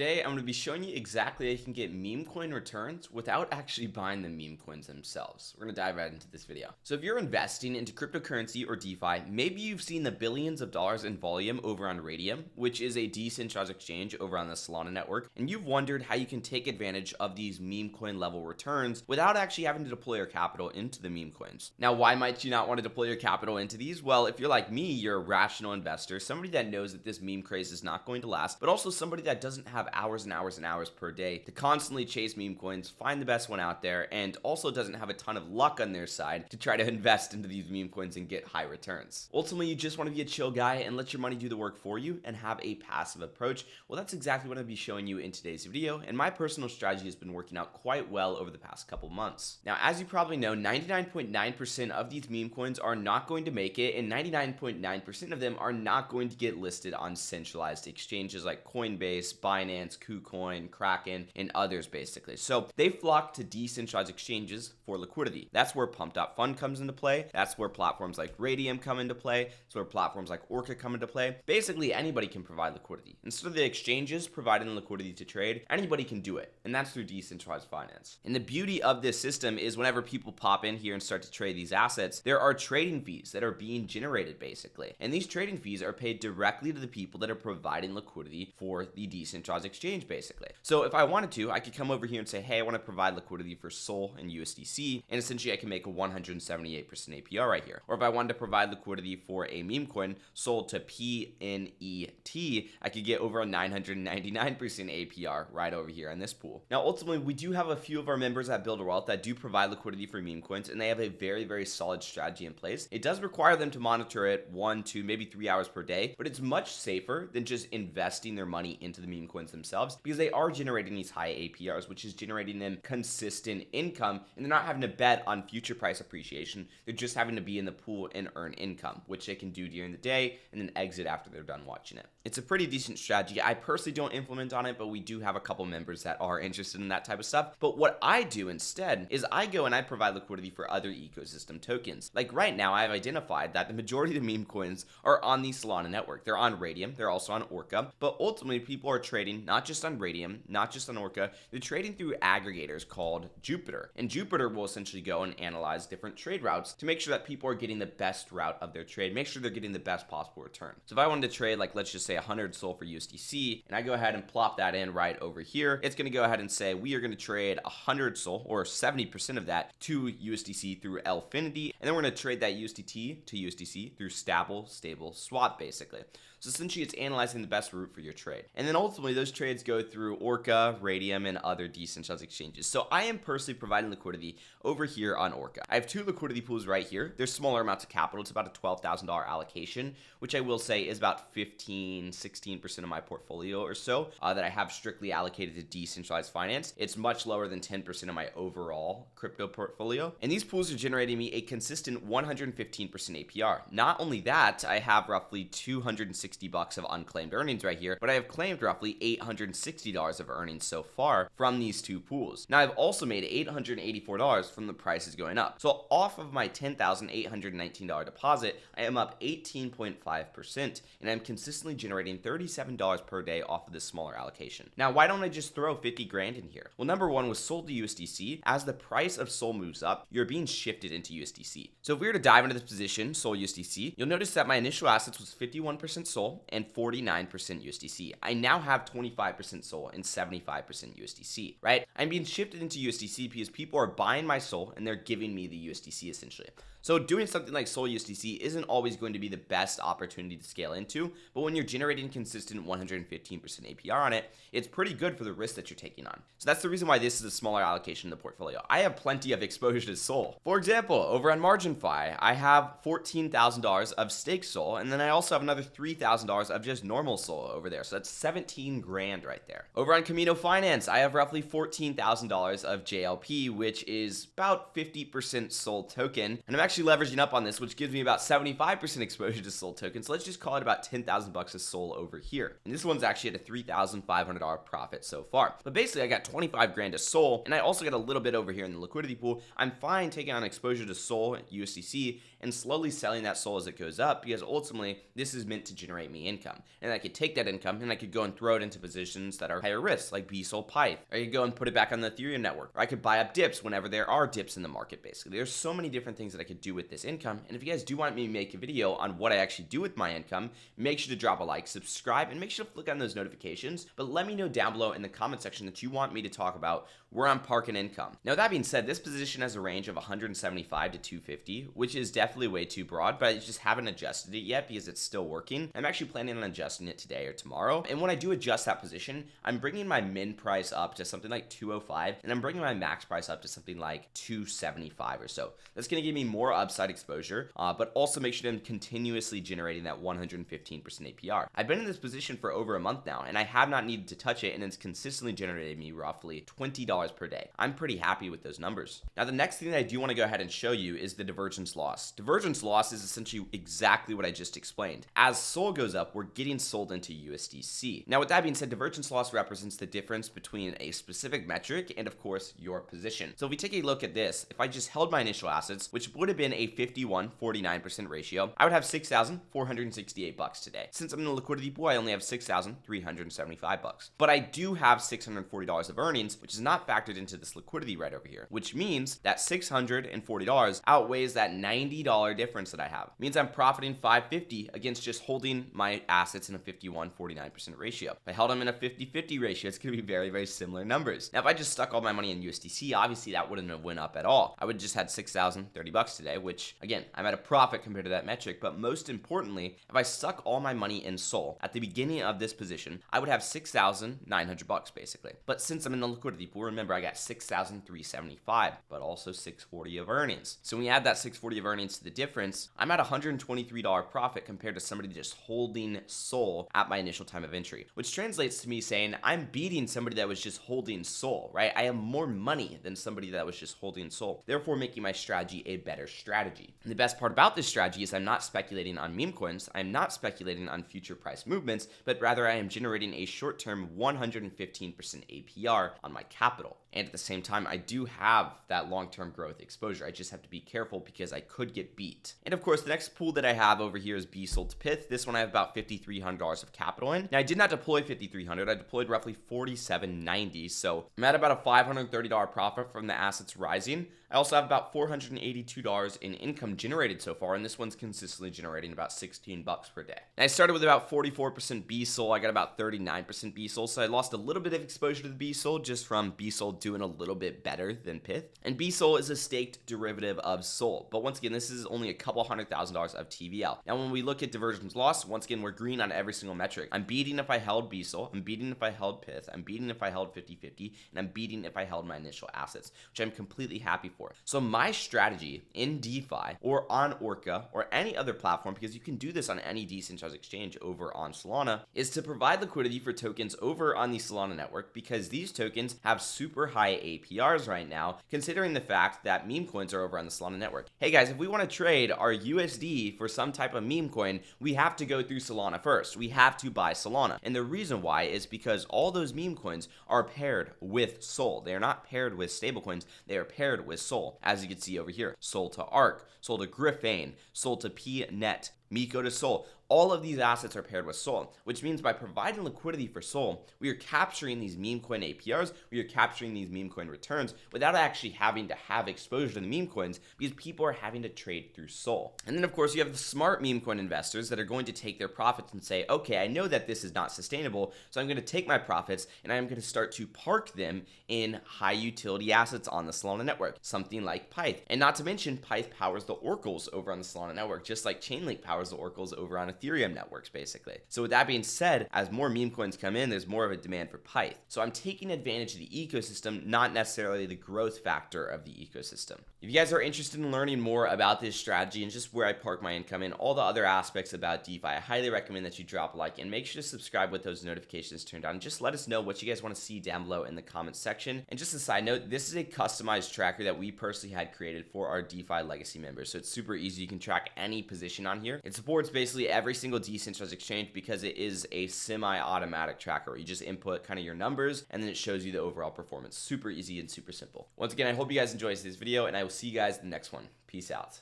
today I'm going to be showing you exactly how you can get meme coin returns without actually buying the meme coins themselves. We're going to dive right into this video. So if you're investing into cryptocurrency or DeFi, maybe you've seen the billions of dollars in volume over on Radium, which is a decentralized exchange over on the Solana network, and you've wondered how you can take advantage of these meme coin level returns without actually having to deploy your capital into the meme coins. Now, why might you not want to deploy your capital into these? Well, if you're like me, you're a rational investor, somebody that knows that this meme craze is not going to last, but also somebody that doesn't have hours and hours and hours per day to constantly chase meme coins, find the best one out there, and also doesn't have a ton of luck on their side to try to invest into these meme coins and get high returns. Ultimately, you just want to be a chill guy and let your money do the work for you and have a passive approach. Well, that's exactly what I'll be showing you in today's video, and my personal strategy has been working out quite well over the past couple months. Now, as you probably know, 99.9% of these meme coins are not going to make it, and 99.9% of them are not going to get listed on centralized exchanges like Coinbase, Binance, KuCoin, Kraken, and others basically. So they flock to decentralized exchanges for liquidity. That's where Pump.Fund comes into play. That's where platforms like Radium come into play. That's where platforms like Orca come into play. Basically, anybody can provide liquidity. Instead of the exchanges providing liquidity to trade, anybody can do it, and that's through decentralized finance. And the beauty of this system is whenever people pop in here and start to trade these assets, there are trading fees that are being generated basically, and these trading fees are paid directly to the people that are providing liquidity for the decentralized exchange basically. So if I wanted to, I could come over here and say, hey, I want to provide liquidity for Sol and USDC, and essentially I can make a 178% APR right here. Or if I wanted to provide liquidity for a meme coin sold to PNET, I could get over a 999% APR right over here in this pool. Now ultimately, we do have a few of our members at Builder Wealth that do provide liquidity for meme coins, and they have a very solid strategy in place. It does require them to monitor it 1, 2, maybe 3 hours per day, but it's much safer than just investing their money into the meme coins themselves, because they are generating these high APRs, which is generating them consistent income, and they're not having to bet on future price appreciation. They're just having to be in the pool and earn income, which they can do during the day and then exit after they're done watching it. It's a pretty decent strategy. I personally don't implement on it, but we do have a couple members that are interested in that type of stuff. But what I do instead is I go and I provide liquidity for other ecosystem tokens. Like right now, I've identified that the majority of the meme coins are on the Solana network. They're on Radium, they're also on Orca, but ultimately people are trading not just on Radium, not just on Orca, they're trading through aggregators called Jupiter. And Jupiter will essentially go and analyze different trade routes to make sure that people are getting the best route of their trade, make sure they're getting the best possible return. So if I wanted to trade, like let's just say 100 Sol for USDC, and I go ahead and plop that in right over here, it's going to go ahead and say we are going to trade 100 Sol, or 70% of that, to USDC through Lfinity, and then we're going to trade that USDT to USDC through stable swap basically. So essentially it's analyzing the best route for your trade. And then ultimately those trades go through Orca, Radium, and other decentralized exchanges. So I am personally providing liquidity over here on Orca. I have two liquidity pools right here. There's smaller amounts of capital. It's about a $12,000 allocation, which I will say is about 16% of my portfolio or so that I have strictly allocated to decentralized finance. It's much lower than 10% of my overall crypto portfolio. And these pools are generating me a consistent 115% APR. Not only that, I have roughly $260 of unclaimed earnings right here, but I have claimed roughly $860 of earnings so far from these two pools. Now I've also made $884 from the prices going up. So off of my $10,819 deposit, I am up 18.5%, and I'm consistently generating $37 per day off of this smaller allocation. Now, why don't I just throw 50 grand in here? Well, number one was Sol to USDC. As the price of Sol moves up, you're being shifted into USDC. So if we were to dive into this position, Sol USDC, you'll notice that my initial assets was 51% Sol and 49% USDC. I now have 25% Sol and 75% USDC, right? I'm being shifted into USDC because people are buying my Sol and they're giving me the USDC essentially. So doing something like Sol USDC isn't always going to be the best opportunity to scale into, but when you're generating consistent 115% APR on it, it's pretty good for the risk that you're taking on. So that's the reason why this is a smaller allocation in the portfolio. I have plenty of exposure to Sol. For example, over on MarginFi, I have $14,000 of stake Sol, and then I also have another $3,000 of just normal Sol over there. So that's 17 grand right there. Over on Camino Finance, I have roughly $14,000 of JLP, which is about 50% Sol token, and I'm actually leveraging up on this, which gives me about 75% exposure to Sol tokens. So let's just call it about 10,000 bucks of Sol over here. And this one's actually at a $3,500 profit so far. But basically I got 25 grand of Sol, and I also got a little bit over here in the liquidity pool. I'm fine taking on exposure to Sol, USDC, and slowly selling that SOL as it goes up, because ultimately this is meant to generate me income. And I could take that income and I could go and throw it into positions that are higher risk, like BSOL Pyth, or I could go and put it back on the Ethereum network, or I could buy up dips whenever there are dips in the market. Basically, there's so many different things that I could do with this income. And if you guys do want me to make a video on what I actually do with my income, make sure to drop a like, subscribe, and make sure to flick on those notifications. But let me know down below in the comment section that you want me to talk about where I'm parking income. Now, that being said, this position has a range of 175 to 250, which is definitely way too broad, but I just haven't adjusted it yet because it's still working. I'm actually planning on adjusting it today or tomorrow. And when I do adjust that position, I'm bringing my min price up to something like 205, and I'm bringing my max price up to something like 275 or so. That's going to give me more upside exposure, but also make sure I'm continuously generating that 115% APR. I've been in this position for over a month now, and I have not needed to touch it, and it's consistently generated me roughly $20 per day. I'm pretty happy with those numbers. Now, the next thing that I do want to go ahead and show you is the divergence loss. Divergence loss is essentially exactly what I just explained. As SOL goes up, we're getting sold into USDC. Now, with that being said, divergence loss represents the difference between a specific metric and, of course, your position. So if we take a look at this, if I just held my initial assets, which would have been a 51-49% ratio, I would have $6,468 today. Since I'm in the liquidity pool, I only have $6,375. But I do have $640 of earnings, which is not factored into this liquidity right over here, which means that $640 outweighs that $90 difference that I have. It means I'm profiting $550 against just holding my assets in a 51-49% ratio. If I held them in a 50-50 ratio, it's going to be very, very similar numbers. Now, if I just stuck all my money in USDC, obviously that wouldn't have went up at all. I would have just had $6,030 today, which again, I'm at a profit compared to that metric. But most importantly, if I stuck all my money in SOL at the beginning of this position, I would have $6,900 basically. But since I'm in the liquidity pool, remember I got $6,375, but also $640 of earnings. So when we add that $640 of earnings to the difference, I'm at $123 profit compared to somebody just holding SOL at my initial time of entry, which translates to me saying I'm beating somebody that was just holding SOL, right? I have more money than somebody that was just holding SOL, therefore making my strategy a better strategy. And the best part about this strategy is I'm not speculating on meme coins, I'm not speculating on future price movements, but rather I am generating a short-term 115% APR on my capital. And at the same time, I do have that long-term growth exposure. I just have to be careful because I could get beat. And of course, the next pool that I have over here is BSOL to Pyth. This one I have about $5,300 of capital in. Now, I did not deploy $5,300. I deployed roughly $4,790. So I'm at about a $530 profit from the assets rising. I also have about $482 in income generated so far, and this one's consistently generating about $16 per day. And I started with about 44% BSOL. I got about 39% BSOL, so I lost a little bit of exposure to the BSOL just from BSOL doing a little bit better than Pyth. And BSOL is a staked derivative of SOL, but once again, this is only a couple $100,000 of TVL. Now, when we look at divergence loss, once again, we're green on every single metric. I'm beating if I held BSOL, I'm beating if I held Pyth, I'm beating if I held 50-50, and I'm beating if I held my initial assets, which I'm completely happy for. So my strategy in DeFi or on Orca or any other platform, because you can do this on any decentralized exchange over on Solana, is to provide liquidity for tokens over on the Solana network, because these tokens have super high APRs right now, considering the fact that meme coins are over on the Solana network. Hey guys, if we want to trade our USD for some type of meme coin, we have to go through Solana first. We have to buy Solana. And the reason why is because all those meme coins are paired with SOL. They are not paired with stablecoins. They are paired with SOL. As you can see over here, SOL to ARC, SOL to Griffane, SOL to PNet, Miko to SOL. All of these assets are paired with SOL, which means by providing liquidity for SOL, we are capturing these meme coin APRs, we are capturing these meme coin returns without actually having to have exposure to the meme coins, because people are having to trade through SOL. And then of course you have the smart meme coin investors that are going to take their profits and say, okay, I know that this is not sustainable, so I'm going to take my profits and I'm going to start to park them in high utility assets on the Solana network, something like Pyth. And not to mention, Pyth powers the oracles over on the Solana network, just like Chainlink powers the oracles over on Ethereum networks, basically. So with that being said, as more meme coins come in, there's more of a demand for Pyth. So I'm taking advantage of the ecosystem, not necessarily the growth factor of the ecosystem. If you guys are interested in learning more about this strategy and just where I park my income and all the other aspects about DeFi, I highly recommend that you drop a like and make sure to subscribe with those notifications turned on. Just let us know what you guys want to see down below in the comments section. And just a side note, this is a customized tracker that we personally had created for our DeFi legacy members. So it's super easy. You can track any position on here. It supports basically every single decentralized exchange because it is a semi-automatic tracker where you just input kind of your numbers and then it shows you the overall performance. Super easy and super simple. Once again, I hope you guys enjoyed this video and I will see you guys in the next one. Peace out.